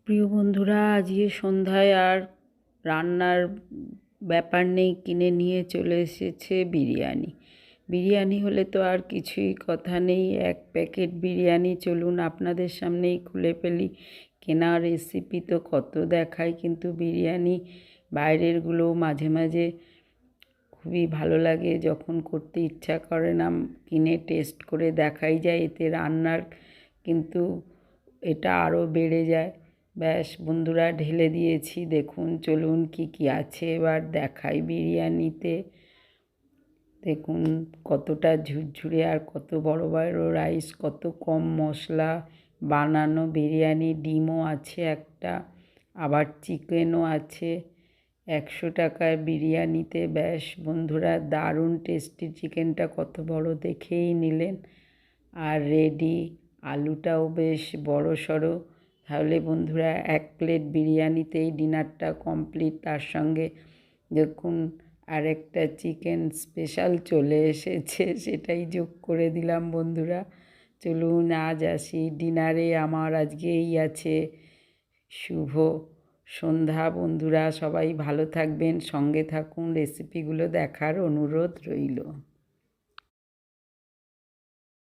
প্রিয় বন্ধুরা, আজকে সন্ধ্যায় আর রান্নার ব্যাপার নেই, কিনে নিয়ে চলে এসেছে বিরিয়ানি। বিরিয়ানি হলে তো আর কিছুই কথা নেই। এক প্যাকেট বিরিয়ানি চলুন আপনাদের সামনেই খুলে ফেলি। কেনা রেসিপি তো কত দেখায়, কিন্তু বিরিয়ানি বাইরেরগুলো মাঝে মাঝে খুবই ভালো লাগে, যখন করতে ইচ্ছা করে না কিনে টেস্ট করে দেখাই যায়, এতে রান্নার কিন্তু এটা আরও বেড়ে যায়। ব্যাস বন্ধুরা, ঢেলে দিয়েছি, দেখুন চলুন কি কি আছে এবার দেখাই বিরিয়ানিতে। দেখুন কতটা ঝুরঝুরে আর কত বড় বড় রাইস, কত কম মশলা বানানো বিরিয়ানি। ডিমও আছে একটা, আবার চিকেনও আছে 100 টাকার বিরিয়ানিতে। ব্যাস বন্ধুরা, দারুণ টেস্টি চিকেনটা কত বড় দেখেই নিলেন। আর রেডি আলুটাও বেশ বড় সড়ো। তাহলে বন্ধুরা, এক প্লেট বিরিয়ানিতেই ডিনারটা কমপ্লিট। তার সঙ্গে দেখুন আরেকটা চিকেন স্পেশাল চলে এসেছে, সেটাই যোগ করে দিলাম বন্ধুরা। চলুন আজ আসি ডিনারে। আমার আজকে এই আছে। শুভ সন্ধ্যা বন্ধুরা, সবাই ভালো থাকবেন, সঙ্গে থাকুন, রেসিপিগুলো দেখার অনুরোধ রইল।